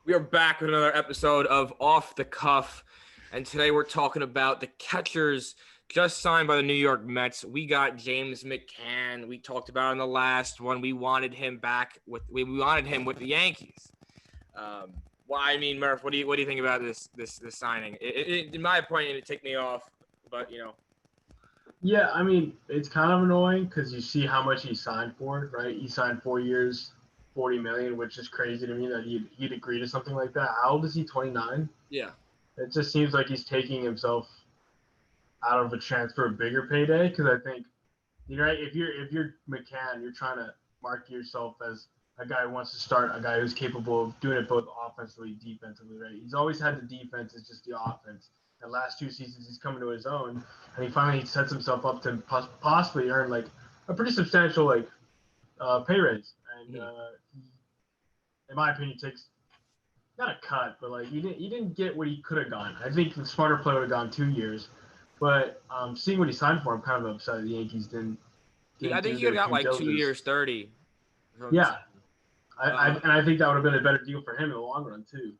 We are back with another episode of Off the Cuff, and today we're talking about the catchers just signed by the New York Mets. We got James McCann. We talked about in the last one. We wanted him back we wanted him with the Yankees. Well, I mean, Murph, what do you think about this signing? In my opinion, it ticked me off, but Yeah, I mean, it's kind of annoying because you see how much he signed for, right? He signed 4 years, 40 million, which is crazy to me that he'd agree to something like that. How old is he? 29. yeah, It just seems like he's taking himself out of a chance for a bigger payday. Because I think, right, if you're McCann, you're trying to market yourself as a guy who wants to start, a guy who's capable of doing it both offensively, defensively, right? He's always had the defense, it's just the offense. The last 2 seasons, he's coming to his own, and he finally sets himself up to possibly earn like a pretty substantial pay raise. And mhm. he, in my opinion, takes not a cut, but like he didn't get what he could have gone. I think the smarter player would have gone 2 years, but seeing what he signed for, I'm kind of upset the Yankees didn't I think do he could their have got due like 2 years, diligence. 30 from the Yeah, signing. I think that would have been a better deal for him in the long run too.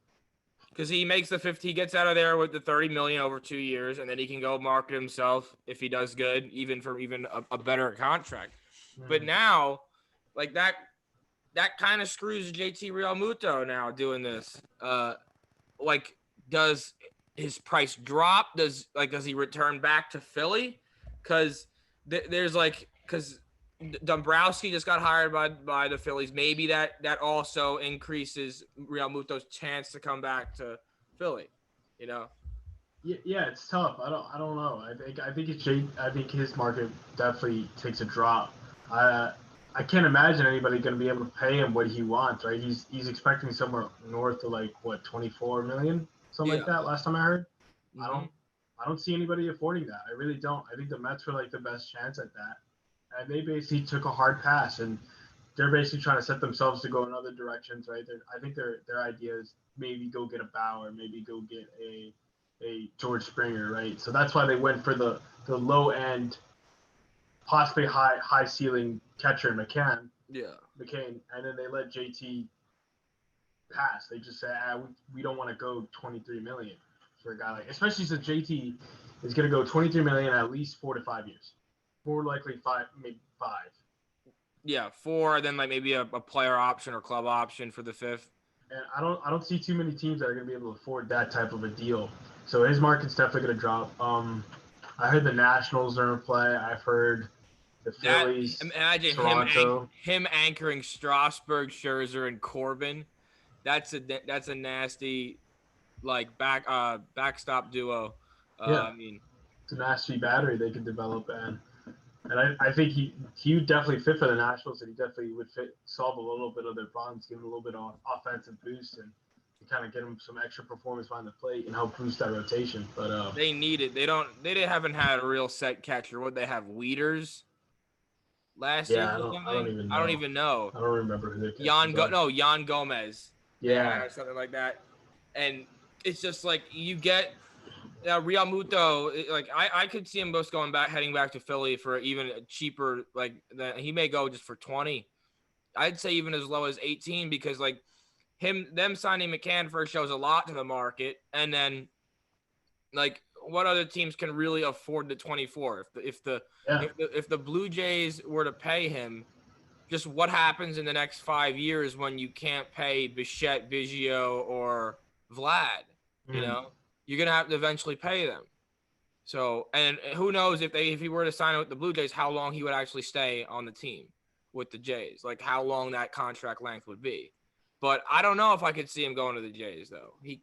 Because he makes the 50, he gets out of there with the 30 million over 2 years, and then he can go market himself if he does good, even for a better contract. But Mm. now, like that kind of screws JT Realmuto now doing this. Like, does his price drop? Does he return back to Philly? Because because Dombrowski just got hired by the Phillies. Maybe that also increases Realmuto's chance to come back to Philly. You know? Yeah, it's tough. I don't know. I think his market definitely takes a drop. I I can't imagine anybody going to be able to pay him what he wants. Right? He's expecting somewhere north of like what 24 million, something like Yeah. that. Last time I heard. I Mm-hmm. don't I don't see anybody affording that. I really don't. I think the Mets were like the best chance at that, and they basically took a hard pass, and they're basically trying to set themselves to go in other directions, right? I think their idea is maybe go get a Bauer, maybe go get a George Springer, right? So that's why they went for the low end, possibly high ceiling catcher Yeah. McCain, and then they let JT pass. They just said we don't want to go 23 million for a guy like, especially since JT is going to go 23 million at least 4 to 5 years, more likely five, maybe five. Yeah. Four, then like maybe a player option or club option for the fifth. And I don't see too many teams that are going to be able to afford that type of a deal. So his market's definitely going to drop. I heard the Nationals are in play. I've heard the That Phillies, imagine Toronto. him anchoring Strasburg, Scherzer, and Corbin. That's a nasty like backstop duo. Yeah, I mean, it's a nasty battery they could develop, and I think he would definitely fit for the Nationals, and he definitely would fit solve a little bit of their problems, give them a little bit of offensive boost, and kind of get them some extra performance behind the plate and help boost that rotation. But they need it. They haven't had a real set catcher. What they have Weeders last year yeah, or I don't something. even I don't know. even know. I don't remember who their catchers are. Jan Gomez. They had Yeah. or something like that. And it's just like you get Real Muto, like I could see him both heading back to Philly for even cheaper. Like he may go just for 20. I'd say even as low as 18 because like them signing McCann first shows a lot to the market, and then like what other teams can really afford the 24? Yeah. If the Blue Jays were to pay him, just what happens in the next 5 years when you can't pay Bichette, Biggio, or Vlad? You Mm. know, you're gonna have to eventually pay them. So, and who knows if he were to sign with the Blue Jays, how long he would actually stay on the team with the Jays, like how long that contract length would be. But I don't know if I could see him going to the Jays though. Yeah.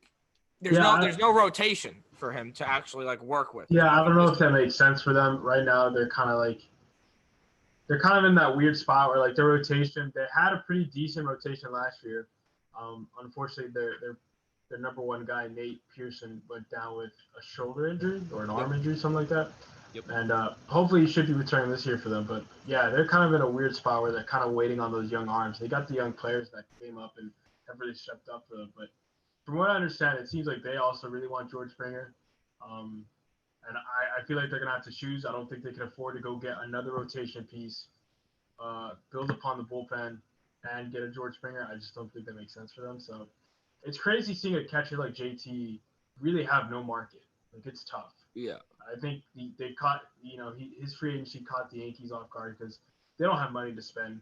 There's no rotation for him to actually like work with. There's Yeah. no I don't know if consistent. that makes sense for them right now. They're kind of in that weird spot where like their rotation. They had a pretty decent rotation last year. Unfortunately, their number one guy Nate Pearson went down with a shoulder injury or an Yep. arm injury, something like that. Yep. And hopefully he should be returning this year for them. But yeah, they're kind of in a weird spot where they're kind of waiting on those young arms. They got the young players that came up and have really stepped up for them. But from what I understand, it seems like they also really want George Springer. Um, and I feel like they're gonna have to choose. I don't think they can afford to go get another rotation piece, build upon the bullpen, and get a George Springer. I just don't think that makes sense for them. So it's crazy seeing a catcher like JT really have no market. Like it's tough. Yeah. I think they caught his free agency caught the Yankees off guard because they don't have money to spend,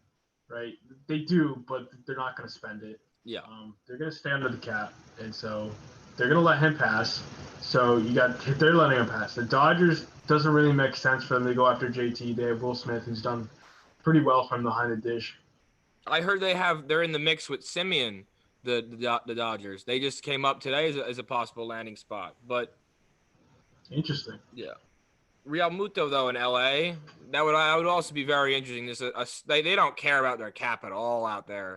right? They do, but they're not going to spend it. Yeah. They're going to stay under the cap, and so they're going to let him pass. So they're letting him pass. The Dodgers doesn't really make sense for them to go after JT. They have Will Smith, who's done pretty well from behind the dish. I heard they're in the mix with Simeon, the Dodgers. They just came up today as a possible landing spot. But Interesting. yeah, Realmuto though in LA, I would also be very interesting. They don't care about their cap at all out there.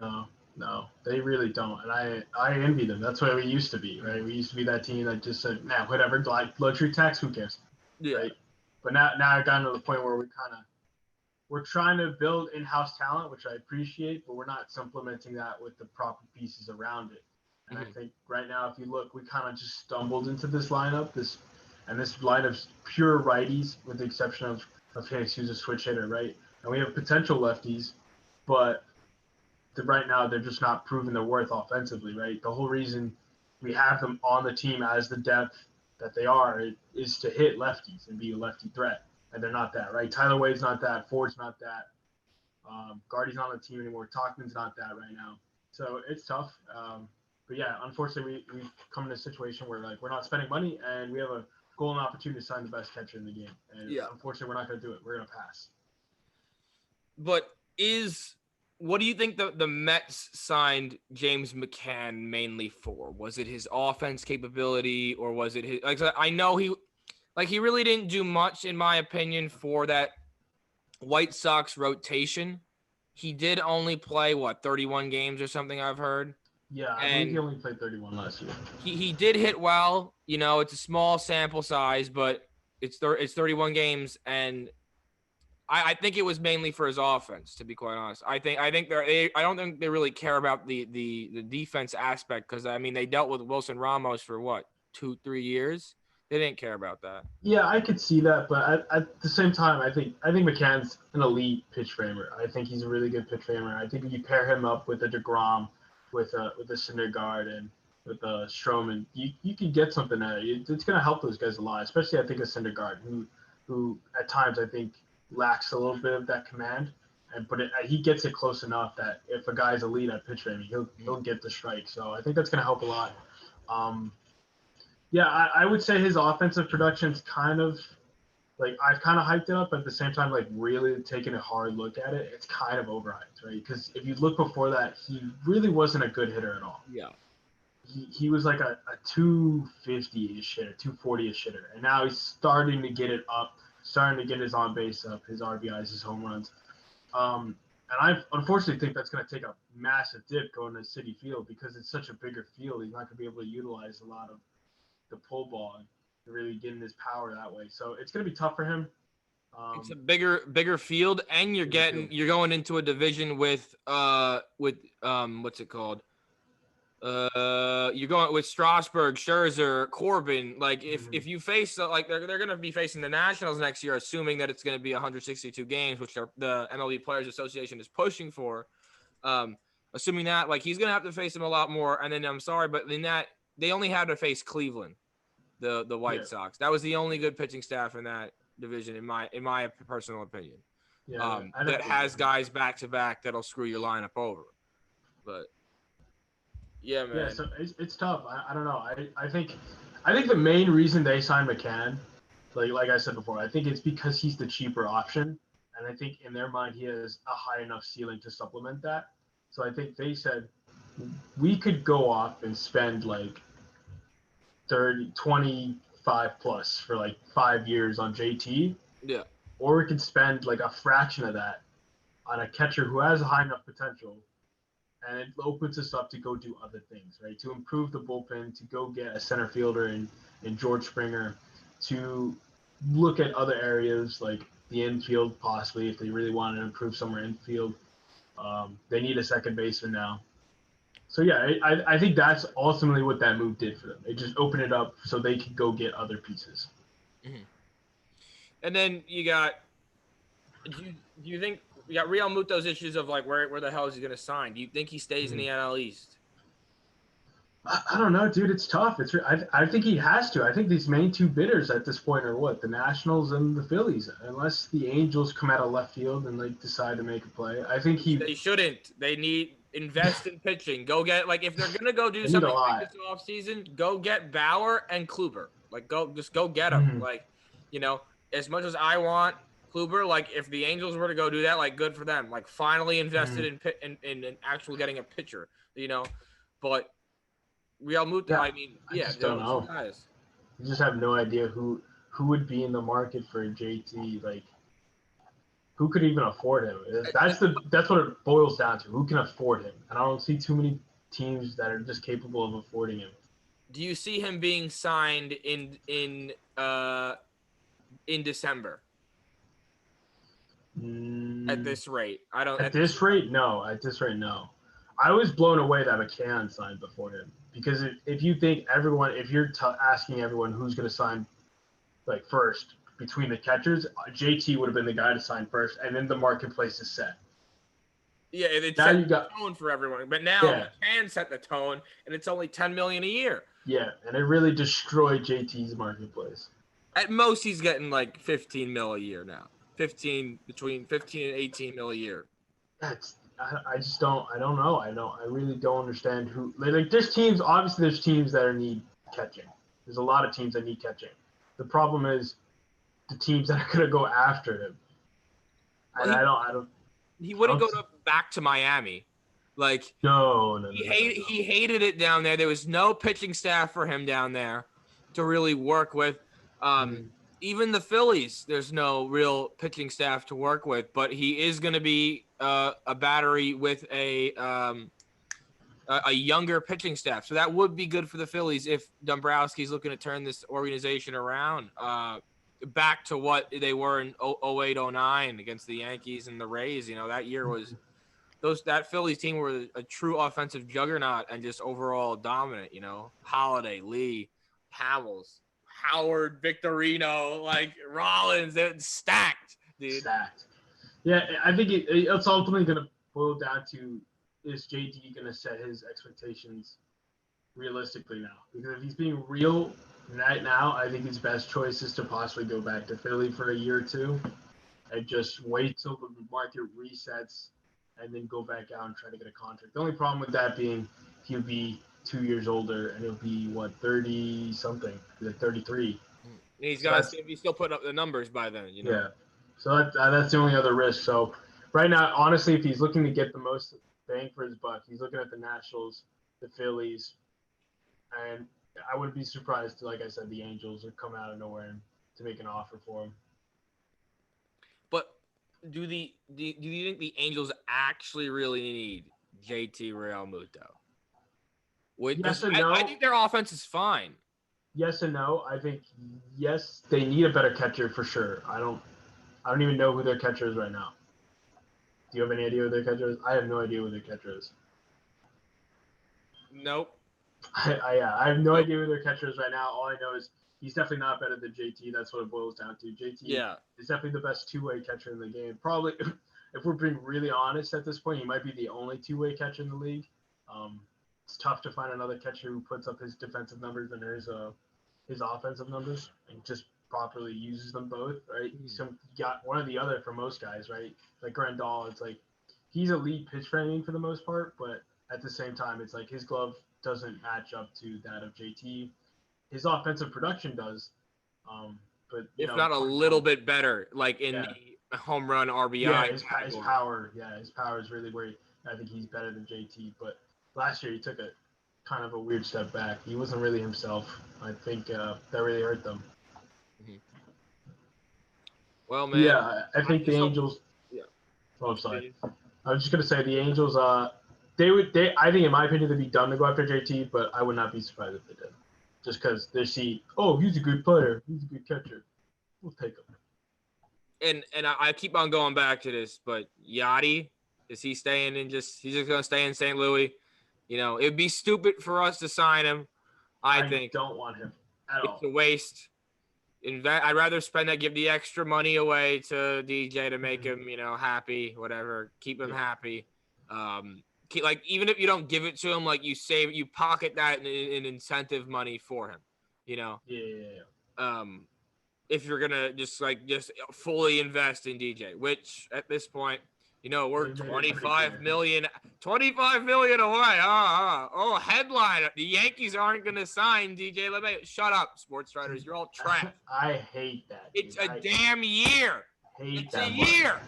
No, they really don't, and I envy them. That's why we used to be, right? We used to be that team that just said, "Nah, whatever, like luxury tax, who cares?" Yeah. Right? But now I've gotten to the point where we're trying to build in-house talent, which I appreciate, but we're not supplementing that with the proper pieces around it. And I think right now, if you look, we kind of just stumbled into this lineup, this lineup's pure righties, with the exception of Hicks, who's a switch hitter, right? And we have potential lefties, but right now they're just not proving their worth offensively, right? The whole reason we have them on the team as the depth that they are is to hit lefties and be a lefty threat, and they're not that, right? Tyler Wade's not that, Ford's not that, Guardy's not on the team anymore, Talkman's not that right now, so it's tough. But yeah, unfortunately, we've come in a situation where like we're not spending money and we have a golden opportunity to sign the best catcher in the game, and unfortunately, we're not going to do it. We're going to pass. But what do you think the Mets signed James McCann mainly for? Was it his offense capability, or was it his? Like I know he really didn't do much in my opinion for that White Sox rotation. He did only play 31 games or something I've heard. Yeah, I believe he only played 31 last year. He did hit well. You know, it's a small sample size, but it's 31 games, and I think it was mainly for his offense, to be quite honest. I don't think they really care about the defense aspect, because I mean they dealt with Wilson Ramos for 2-3 years. They didn't care about that. Yeah, I could see that, but at the same time, I think McCann's an elite pitch framer. I think he's a really good pitch framer. I think if you pair him up with a DeGrom, with a Syndergaard, and with a Stroman, you can get something out of it. It's going to help those guys a lot, especially I think a Syndergaard, who at times I think lacks a little bit of that command, but he gets it close enough that if a guy's elite at pitch framing, he'll get the strike. So I think that's going to help a lot. Yeah, I would say his offensive production's kind of like I've kind of hyped it up, but at the same time, like really taking a hard look at it, it's kind of overhyped, right? Because if you look before that, he really wasn't a good hitter at all. Yeah. He was like a 250-ish hitter, 240-ish hitter, and now he's starting to get it up, starting to get his on base up, his RBIs, his home runs. And I unfortunately think that's going to take a massive dip going to Citi Field because it's such a bigger field. He's not going to be able to utilize a lot of the pull ball and really getting his power that way. So it's going to be tough for him. It's a bigger field, and you're going into a division with what's it called? You're going with Strasburg, Scherzer, Corbin. Like if you face like they're going to be facing the Nationals next year, assuming that it's going to be 162 games, which the MLB Players Association is pushing for. Assuming that like he's going to have to face them a lot more, and then I'm sorry, but in that they only had to face Cleveland, the White Sox. That was the only good pitching staff in that division, in my personal opinion. Yeah, that has guys back to back that'll screw your lineup over. But yeah, man. Yeah, so it's tough. I don't know. I think the main reason they signed McCann, like I said before, I think it's because he's the cheaper option, and I think in their mind he has a high enough ceiling to supplement that. So I think they said we could go off and spend like 25 plus for like 5 years on JT. Yeah. Or we could spend like a fraction of that on a catcher who has a high enough potential, and it opens us up to go do other things, right? To improve the bullpen, to go get a center fielder in George Springer, to look at other areas like the infield possibly if they really want to improve somewhere infield. They need a second baseman now. So yeah, I think that's ultimately what that move did for them. It just opened it up so they could go get other pieces. Mm-hmm. And then you got. Do you think you got Realmuto's issues of like where the hell is he going to sign? Do you think he stays in the NL East? I don't know, dude. It's tough. I think he has to. I think these main two bidders at this point are what? The Nationals and the Phillies. Unless the Angels come out of left field and like decide to make a play. I think They shouldn't. They need invest in pitching. Go get like if they're gonna go do they need a something big lot. this offseason, go get Bauer and Kluber. Like go get them. Mhm. Like, you know, as much as I want Kluber, like if the Angels were to go do that, like good for them. Like finally invested Mhm. in actual getting a pitcher, you know. But Real Muto, Yeah, I mean, I yeah, just don't those know. guys. You just have no idea who would be in the market for JT. Like who could even afford him? That's what it boils down to. Who can afford him? And I don't see too many teams that are just capable of affording him. Do you see him being signed in December at Mm, this rate? I don't at at this this rate, no. At this rate, no. I was blown away that McCann signed before him because if you think everyone, if you're asking everyone who's going to sign like first between the catchers, JT would have been the guy to sign first, and then the marketplace is set. Yeah, it Now set you the got tone for everyone. But now yeah, McCann set the tone, and it's only 10 million a year. yeah, and it really destroyed JT's marketplace. At most, he's getting like 15 mil a year now. 15 between 15 and 18 mil a year. I just don't know. I really don't understand who like there's teams obviously there's teams that need catching. There's a lot of teams that need catching. The problem is the teams that are gonna go after him. Well, And I don't he I wouldn't don't go back to Miami. Like no no no no no no. he hated it down there. There was no pitching staff for him down there to really work with. Um, Mm, even the Phillies, there's no real pitching staff to work with. But he is going to be a battery with a younger pitching staff, so that would be good for the Phillies if Dombrowski's looking to turn this organization around. Back to what they were in 08, 09 against the Yankees and the Rays. You know, that year was that Phillies team were a true offensive juggernaut and just overall dominant. You know, Holiday, Lee, Hamels, Howard, Victorino, like Rollins, they're stacked, dude. stacked. Yeah, I think it's ultimately gonna boil down to is JT gonna set his expectations realistically now? Because if he's being real right now, I think his best choice is to possibly go back to Philly for a year or two and just wait till the market resets and then go back out and try to get a contract. The only problem with that being he'll be 2 years older and he'll be what 30 something, like 33. And he's So got that's to be still putting up the numbers by then, you know. yeah. So that's the only other risk. So right now, honestly, if he's looking to get the most bang for his buck, he's looking at the Nationals, the Phillies, and I wouldn't be surprised, like I said, the Angels would come out of nowhere and to make an offer for him. But do you think the Angels actually really need JT Realmuto? Because Yes and I no. think their offense is fine. Yes and no. I think yes, they need a better catcher for sure. I don't even know who their catcher is right now. Do you have any idea who their catcher is? I have no idea who their catcher is. Nope. I have no Nope. idea who their catcher is right now. All I know is he's definitely not better than JT. That's what it boils down to. JT Yeah. is definitely the best two-way catcher in the game. Probably, if we're being really honest at this point, he might be the only two-way catcher in the league. It's tough to find another catcher who puts up his defensive numbers and his offensive numbers and just properly uses them both, right? So you got one or the other for most guys, right? Like Grandal, it's like he's elite pitch framing for the most part, but at the same time, it's like his glove doesn't match up to that of JT. His offensive production does, but you If know, not a little bit better, like in yeah, the home run yeah, RBI his category. power, yeah, his power is really where I think he's better than JT. But last year he took a kind of a weird step back. He wasn't really himself. I think that really hurt them. Mhm. Well, man, Yeah, I I think the just hope. Angels. Yeah. Oh, I'm sorry. Continue. I was just gonna say the Angels. They. I think in my opinion they'd be done to go after JT, but I would not be surprised if they did. Just because they see, oh, he's a good player, he's a good catcher, we'll take him. And I keep on going back to this, but Yachty, is he staying in he's just gonna stay in St. Louis? You know, it'd be stupid for us to sign him. I I think don't want him at it's all. a waste. I'd rather spend that, give the extra money away to DJ to make him, you know, happy, whatever, keep him Yeah. happy. like even if you don't give it to him, like you save, you pocket that in incentive money for him. You know. Yeah. If you're gonna just fully invest in DJ, which at this point, we're They made it pretty 25 clear. million, 25 million away. Headline: the Yankees aren't gonna sign DJ LeMay. Shut up, sports writers. You're all trash. I hate that. It's dude. a damn year. Hate It's that a much. year.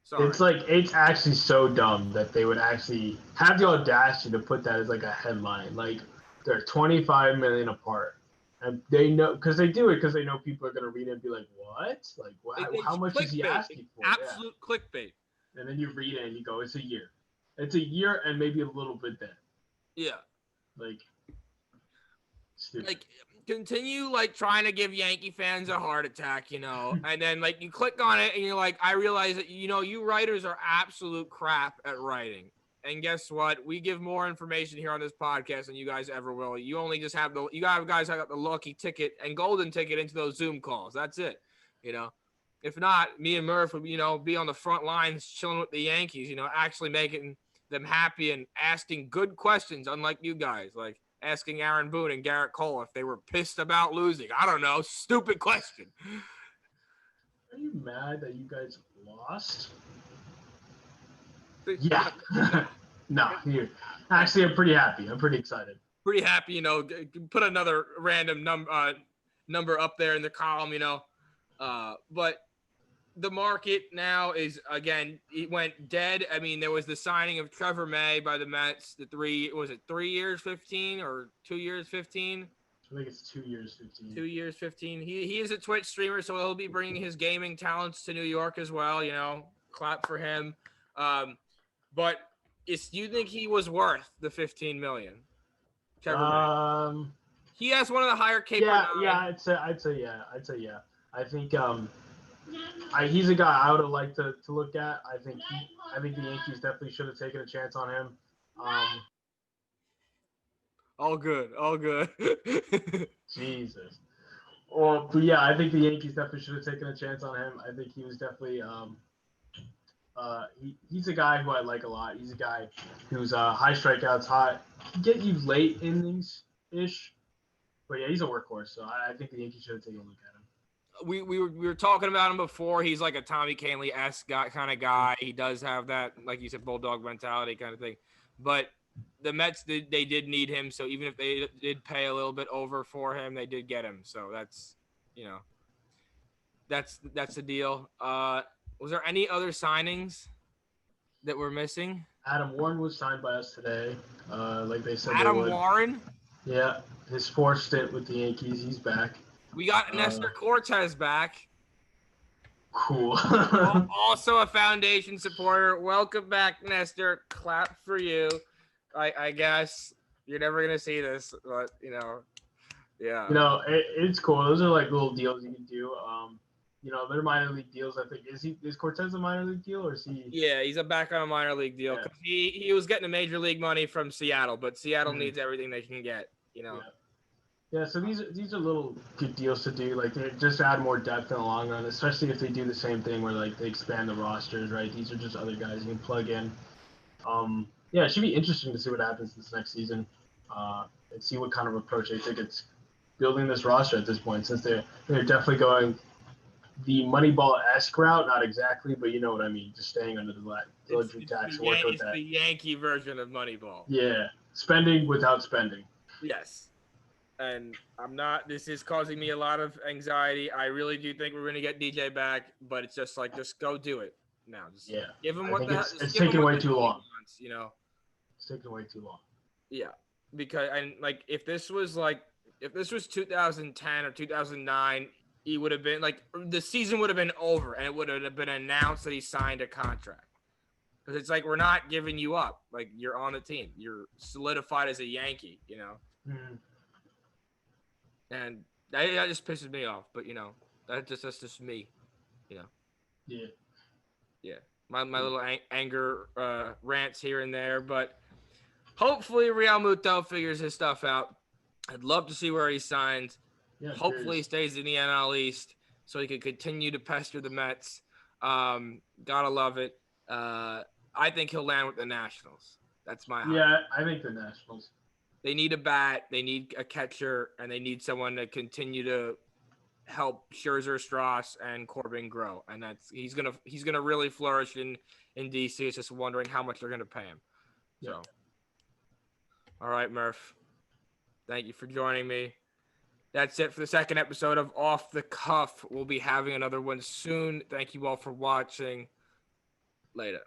Sorry. It's like it's actually so dumb that they would actually have the audacity to put that as like a headline. Like they're 25 million apart, and they know because they do it because they know people are gonna read it and be like, "What? Like, It's how much is he clickbait. asking for?" Absolute clickbait. And then you read it and you go, "It's a year. It's a year and maybe a little bit then." Yeah. Like, stupid. Like continue trying to give Yankee fans a heart attack, and then you click on it and you're like, I realize that you writers are absolute crap at writing. And guess what? We give more information here on this podcast than you guys ever will. You only just have guys have got the lucky ticket and golden ticket into those Zoom calls. That's it. If not, me and Murph would, be on the front lines chilling with the Yankees, actually making them happy and asking good questions, unlike you guys, like asking Aaron Boone and Garrett Cole if they were pissed about losing. I don't know. Stupid question. Are you mad that you guys lost? Yeah. No, here. Actually, I'm pretty happy. I'm pretty excited. Pretty happy, put another random number up there in the column, but the market now is, again, it went dead. I mean, there was the signing of Trevor May by the Mets. 3 years, 15 or 2 years, 15? I think it's 2 years, 15. 2 years, 15. He is a Twitch streamer, so he'll be bringing his gaming talents to New York as well, clap for him. But you think he was worth the $15 million? Trevor May. He has one of the higher K per 9. Yeah, I'd say yeah. I think he's a guy I would have liked to look at. I think the Yankees definitely should have taken a chance on him. All good. Jesus. But yeah, I think the Yankees definitely should have taken a chance on him. I think he was definitely he's a guy who I like a lot. He's a guy who's high strikeouts, hot, get you late innings ish. But yeah, he's a workhorse. So I think the Yankees should have taken a look at him. We were talking about him before. He's like a Tommy Kahnle-esque kind of guy. He does have that, like you said, bulldog mentality kind of thing. But the Mets they did need him, so even if they did pay a little bit over for him, they did get him. So that's that's the deal. Was there any other signings that we're missing? Adam Warren was signed by us today. Like they said, Adam Warren. Yeah, his fourth stint with the Yankees, he's back. We got Nestor Cortez back. Cool. Also a foundation supporter. Welcome back, Nestor. Clap for you. I guess you're never gonna see this, but yeah. It's cool. Those are like little deals you can do. They're minor league deals. I think is Cortez a minor league deal or is he? Yeah, he's back on a minor league deal. Yeah. He was getting a major league money from Seattle, but Seattle needs everything they can get. Yeah, so these are little good deals to do. Like, they just add more depth in the long run, especially if they do the same thing where like they expand the rosters, right? These are just other guys you can plug in. Yeah, it should be interesting to see what happens this next season, and see what kind of approach they take it's building this roster at this point, since they're definitely going the Moneyball-esque route, not exactly, but you know what I mean, just staying under the luxury tax, work with that. The Yankee version of Moneyball. Yeah, spending without spending. Yes. And this is causing me a lot of anxiety. I really do think we're going to get DJ back, but it's just go do it now. Just give him what it's taking way too long. Wants, It's taking way too long. Yeah. Because, if this was 2010 or 2009, he would have been the season would have been over and it would have been announced that he signed a contract. Because it's we're not giving you up. You're on the team. You're solidified as a Yankee, Mm-hmm. And that just pisses me off. But that's just me, Yeah. Yeah. My little anger rants here and there, but hopefully Realmuto figures his stuff out. I'd love to see where he signs. Yeah, hopefully he stays in the NL East so he can continue to pester the Mets. Gotta love it. I think he'll land with the Nationals. That's my hot. Yeah, I think the Nationals. They need a bat, they need a catcher, and they need someone to continue to help Scherzer, Strauss, and Corbin grow. And he's gonna really flourish in DC. It's just wondering how much they're gonna pay him. Yeah. So, all right, Murph. Thank you for joining me. That's it for the second episode of Off the Cuff. We'll be having another one soon. Thank you all for watching. Later.